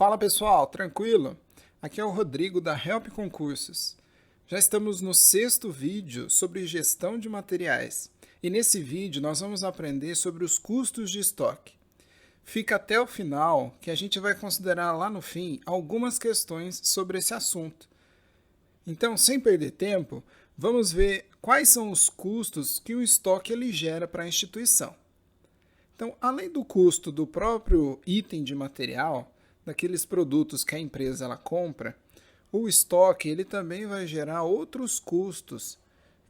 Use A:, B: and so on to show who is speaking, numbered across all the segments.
A: Fala pessoal, tranquilo? Aqui é o Rodrigo da Help Concursos. Já estamos no 6º vídeo sobre gestão de materiais e nesse vídeo nós vamos aprender sobre os custos de estoque. Fica até o final que a gente vai considerar lá no fim algumas questões sobre esse assunto. Então, sem perder tempo, vamos ver quais são os custos que o estoque ele gera para a instituição. Então, além do custo do próprio item de material, daqueles produtos que a empresa ela compra, o estoque ele também vai gerar outros custos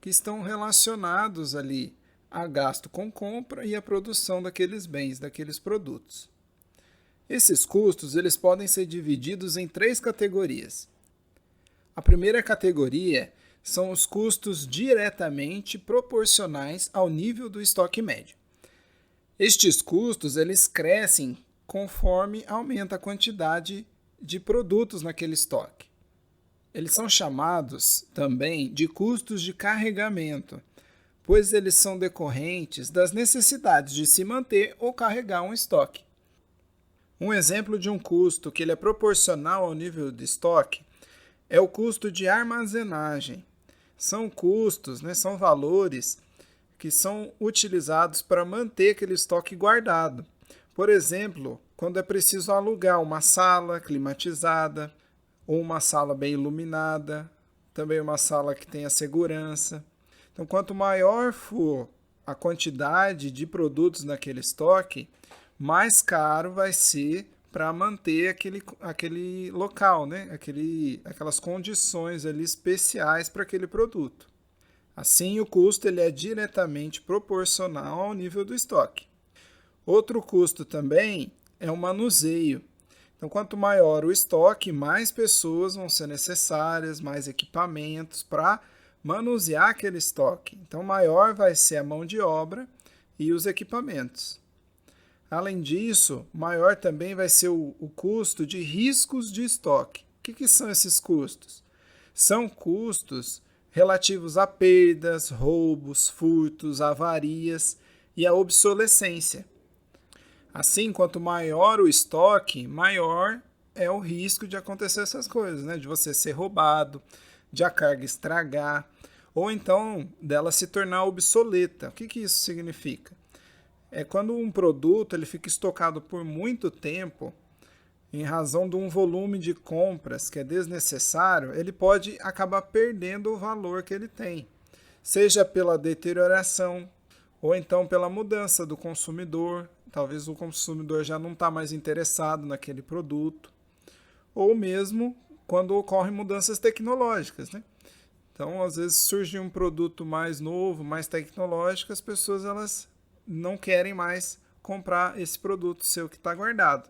A: que estão relacionados ali a gasto com compra e a produção daqueles bens, daqueles produtos. Esses custos eles podem ser divididos em 3 categorias. A primeira categoria são os custos diretamente proporcionais ao nível do estoque médio. Estes custos eles crescem conforme aumenta a quantidade de produtos naquele estoque. Eles são chamados também de custos de carregamento, pois eles são decorrentes das necessidades de se manter ou carregar um estoque. Um exemplo de um custo que ele é proporcional ao nível de estoque é o custo de armazenagem. São custos, são valores que são utilizados para manter aquele estoque guardado. Por exemplo, quando é preciso alugar uma sala climatizada, ou uma sala bem iluminada, também uma sala que tenha segurança. Então, quanto maior for a quantidade de produtos naquele estoque, mais caro vai ser para manter aquele local, aquelas condições ali especiais para aquele produto. Assim, o custo ele é diretamente proporcional ao nível do estoque. Outro custo também é o manuseio. Então, quanto maior o estoque, mais pessoas vão ser necessárias, mais equipamentos para manusear aquele estoque. Então, maior vai ser a mão de obra e os equipamentos. Além disso, maior também vai ser o custo de riscos de estoque. O que são esses custos? São custos relativos a perdas, roubos, furtos, avarias e a obsolescência. Assim, quanto maior o estoque, maior é o risco de acontecer essas coisas, de você ser roubado, de a carga estragar, ou então dela se tornar obsoleta. O que isso significa? É quando um produto ele fica estocado por muito tempo, em razão de um volume de compras que é desnecessário, ele pode acabar perdendo o valor que ele tem, seja pela deterioração ou então pela mudança do consumidor. Talvez o consumidor já não está mais interessado naquele produto, ou mesmo quando ocorrem mudanças tecnológicas. Então, às vezes surge um produto mais novo, mais tecnológico, as pessoas elas não querem mais comprar esse produto seu que está guardado.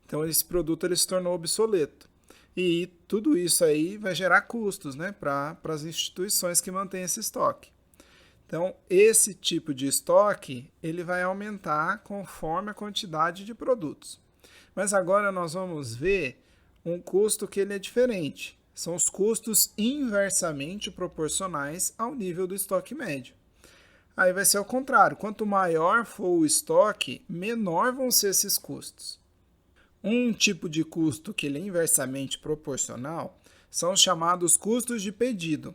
A: Então, esse produto ele se tornou obsoleto. E tudo isso aí vai gerar custos para as instituições que mantêm esse estoque. Então, esse tipo de estoque ele vai aumentar conforme a quantidade de produtos. Mas agora nós vamos ver um custo que ele é diferente. São os custos inversamente proporcionais ao nível do estoque médio. Aí vai ser ao contrário. Quanto maior for o estoque, menor vão ser esses custos. Um tipo de custo que ele é inversamente proporcional são os chamados custos de pedido.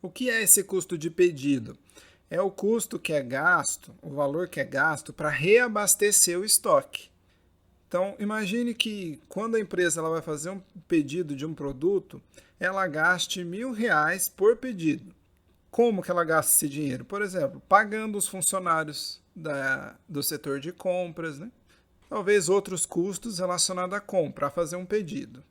A: O que é esse custo de pedido? É o custo que é gasto, o valor que é gasto para reabastecer o estoque. Então, imagine que quando a empresa ela vai fazer um pedido de um produto, ela gaste R$1.000 por pedido. Como que ela gasta esse dinheiro? Por exemplo, pagando os funcionários do setor de compras, Talvez outros custos relacionados à compra, a fazer um pedido.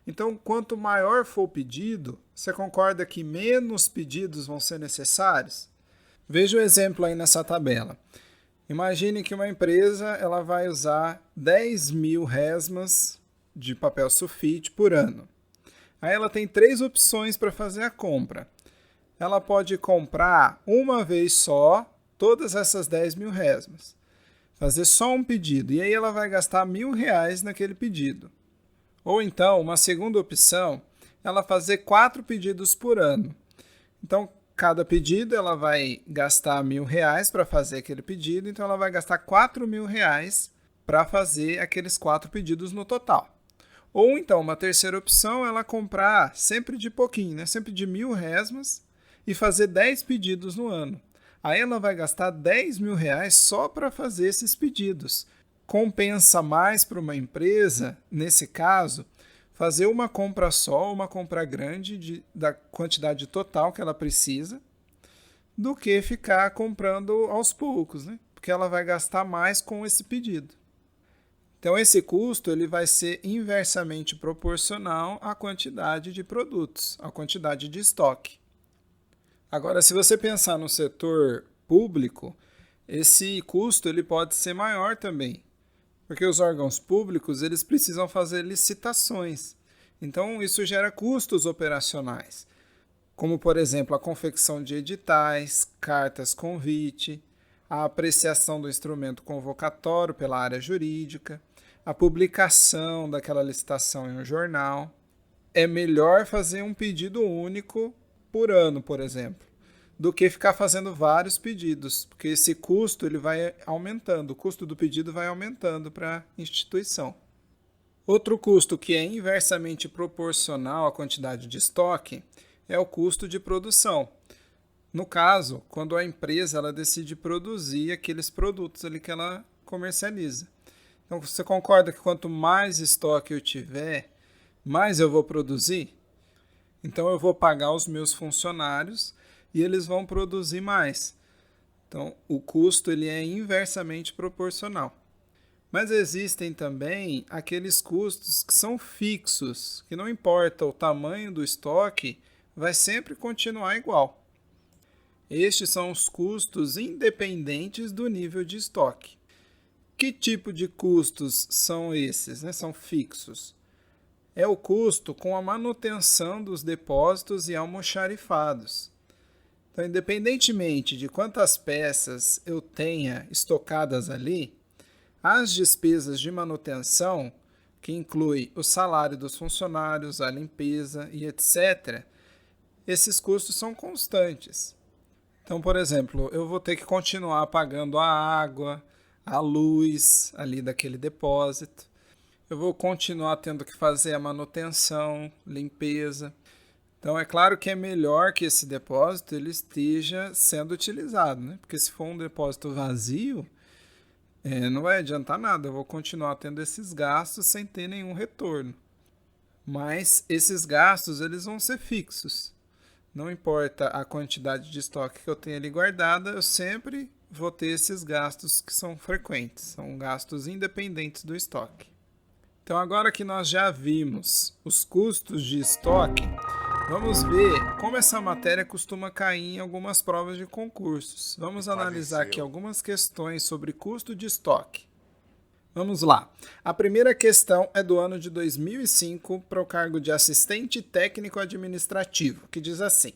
A: Então, quanto maior for o pedido, você concorda que menos pedidos vão ser necessários? Veja o exemplo aí nessa tabela. Imagine que uma empresa ela vai usar 10.000 resmas de papel sulfite por ano. Aí ela tem 3 opções para fazer a compra. Ela pode comprar uma vez só todas essas 10.000 resmas. Fazer só um pedido. E aí ela vai gastar R$1.000 naquele pedido. Ou então, uma segunda opção, ela fazer 4 pedidos por ano. Então, cada pedido ela vai gastar R$1.000 para fazer aquele pedido, então ela vai gastar R$4.000 para fazer aqueles 4 pedidos no total. Ou então, uma terceira opção é ela comprar sempre de pouquinho, né? Sempre de 1.000 resmas e fazer 10 pedidos no ano. Aí ela vai gastar 10 mil reais só para fazer esses pedidos. Compensa mais para uma empresa, nesse caso, fazer uma compra só, uma compra grande da quantidade total que ela precisa, do que ficar comprando aos poucos, né? Porque ela vai gastar mais com esse pedido. Então, esse custo ele vai ser inversamente proporcional à quantidade de produtos, à quantidade de estoque. Agora, se você pensar no setor público, esse custo ele pode ser maior também, porque os órgãos públicos eles precisam fazer licitações. Então, isso gera custos operacionais, como, por exemplo, a confecção de editais, cartas convite, a apreciação do instrumento convocatório pela área jurídica, a publicação daquela licitação em um jornal. É melhor fazer um pedido único por ano, por exemplo, do que ficar fazendo vários pedidos, porque esse custo ele vai aumentando, o custo do pedido vai aumentando para a instituição. Outro custo que é inversamente proporcional à quantidade de estoque é o custo de produção. No caso, quando a empresa ela decide produzir aqueles produtos ali que ela comercializa. Então, você concorda que quanto mais estoque eu tiver, mais eu vou produzir? Então, eu vou pagar os meus funcionários e eles vão produzir mais. Então, o custo ele é inversamente proporcional. Mas existem também aqueles custos que são fixos, que não importa o tamanho do estoque, vai sempre continuar igual. Estes são os custos independentes do nível de estoque. Que tipo de custos são esses, né? São fixos. É o custo com a manutenção dos depósitos e almoxarifados. Então, independentemente de quantas peças eu tenha estocadas ali, as despesas de manutenção, que inclui o salário dos funcionários, a limpeza e etc., esses custos são constantes. Então, por exemplo, eu vou ter que continuar pagando a água, a luz ali daquele depósito. Eu vou continuar tendo que fazer a manutenção, limpeza. Então, é claro que é melhor que esse depósito ele esteja sendo utilizado, né? Porque se for um depósito vazio, não vai adiantar nada. Eu vou continuar tendo esses gastos sem ter nenhum retorno. Mas esses gastos eles vão ser fixos. Não importa a quantidade de estoque que eu tenho ali guardada, eu sempre vou ter esses gastos que são frequentes, são gastos independentes do estoque. Então, agora que nós já vimos os custos de estoque, vamos ver como essa matéria costuma cair em algumas provas de concursos. Vamos analisar aqui algumas questões sobre custo de estoque. Vamos lá. A primeira questão é do ano de 2005 para o cargo de assistente técnico administrativo, que diz assim: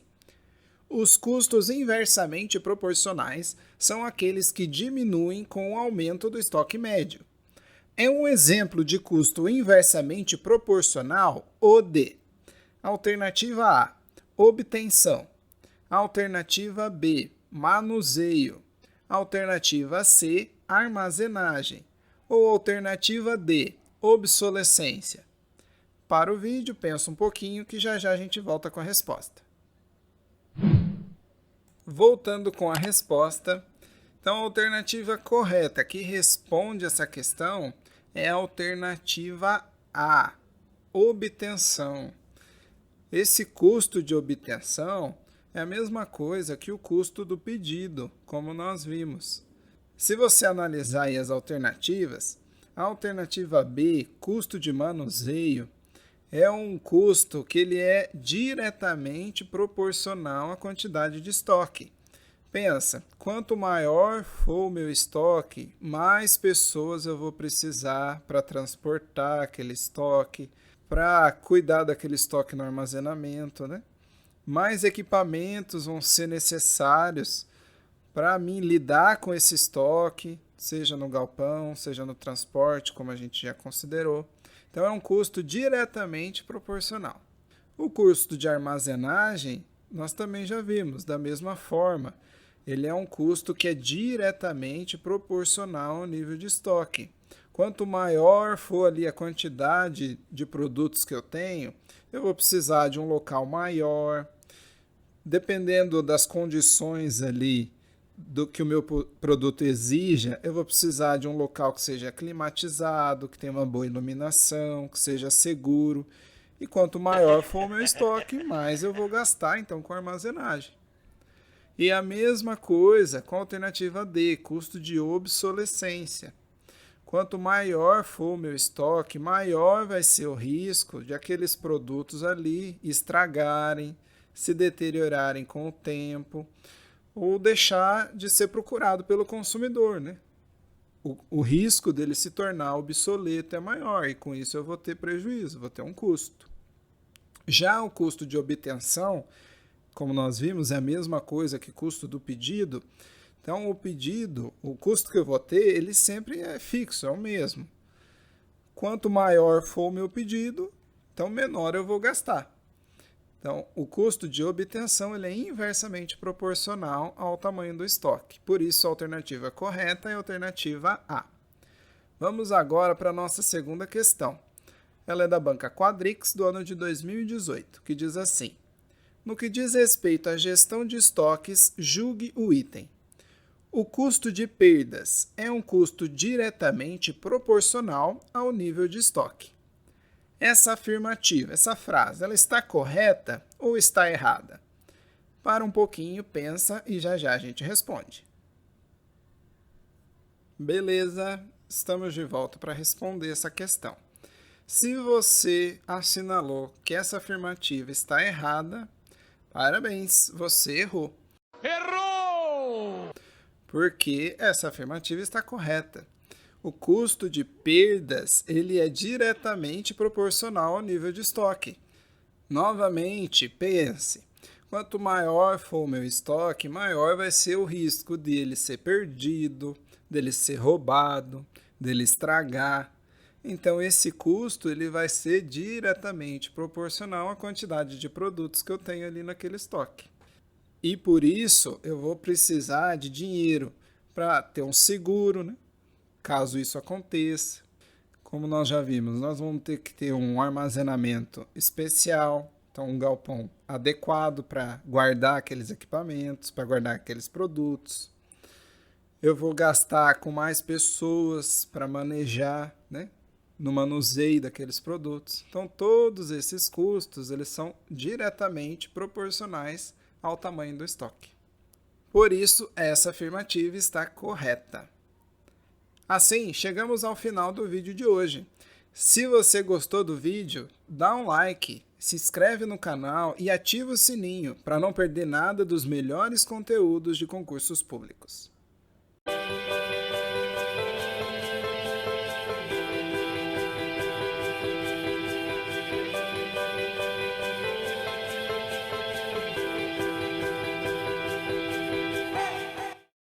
A: os custos inversamente proporcionais são aqueles que diminuem com o aumento do estoque médio. É um exemplo de custo inversamente proporcional o de: alternativa A, obtenção; alternativa B, manuseio; alternativa C, armazenagem; ou alternativa D, obsolescência. Para o vídeo, pensa um pouquinho que já já a gente volta com a resposta. Voltando com a resposta, então a alternativa correta que responde essa questão é a alternativa A, obtenção. Esse custo de obtenção é a mesma coisa que o custo do pedido, como nós vimos. Se você analisar aí as alternativas, a alternativa B, custo de manuseio, é um custo que ele é diretamente proporcional à quantidade de estoque. Pensa, quanto maior for o meu estoque, mais pessoas eu vou precisar para transportar aquele estoque, para cuidar daquele estoque no armazenamento, né? Mais equipamentos vão ser necessários para mim lidar com esse estoque, seja no galpão, seja no transporte, como a gente já considerou. Então, é um custo diretamente proporcional. O custo de armazenagem, nós também já vimos, da mesma forma. Ele é um custo que é diretamente proporcional ao nível de estoque. Quanto maior for ali a quantidade de produtos que eu tenho, eu vou precisar de um local maior. Dependendo das condições ali do que o meu produto exija, eu vou precisar de um local que seja climatizado, que tenha uma boa iluminação, que seja seguro. E quanto maior for o meu estoque, mais eu vou gastar então com armazenagem. E a mesma coisa com a alternativa D, custo de obsolescência. Quanto maior for o meu estoque, maior vai ser o risco de aqueles produtos ali estragarem, se deteriorarem com o tempo ou deixar de ser procurado pelo consumidor, né? O risco dele se tornar obsoleto é maior e com isso eu vou ter prejuízo, vou ter um custo. Já o custo de obtenção, como nós vimos, é a mesma coisa que custo do pedido. Então o pedido, o custo que eu vou ter, ele sempre é fixo, é o mesmo. Quanto maior for o meu pedido, então menor eu vou gastar. Então, o custo de obtenção ele é inversamente proporcional ao tamanho do estoque. Por isso, a alternativa correta é a alternativa A. Vamos agora para a nossa segunda questão. Ela é da Banca Quadrix, do ano de 2018, que diz assim: no que diz respeito à gestão de estoques, julgue o item. O custo de perdas é um custo diretamente proporcional ao nível de estoque. Essa afirmativa, essa frase, ela está correta ou está errada? Para um pouquinho, pensa e já já a gente responde. Beleza, estamos de volta para responder essa questão. Se você assinalou que essa afirmativa está errada, parabéns, você errou. Errou! Porque essa afirmativa está correta. O custo de perdas ele é diretamente proporcional ao nível de estoque. Novamente, pense, quanto maior for o meu estoque, maior vai ser o risco dele ser perdido, dele ser roubado, dele estragar. Então, esse custo ele vai ser diretamente proporcional à quantidade de produtos que eu tenho ali naquele estoque. E por isso, eu vou precisar de dinheiro para ter um seguro, né? Caso isso aconteça. Como nós já vimos, nós vamos ter que ter um armazenamento especial, então um galpão adequado para guardar aqueles equipamentos, para guardar aqueles produtos. Eu vou gastar com mais pessoas para manejar, né, no manuseio daqueles produtos. Então todos esses custos, eles são diretamente proporcionais ao tamanho do estoque. Por isso, essa afirmativa está correta. Assim, chegamos ao final do vídeo de hoje. Se você gostou do vídeo, dá um like, se inscreve no canal e ativa o sininho para não perder nada dos melhores conteúdos de concursos públicos.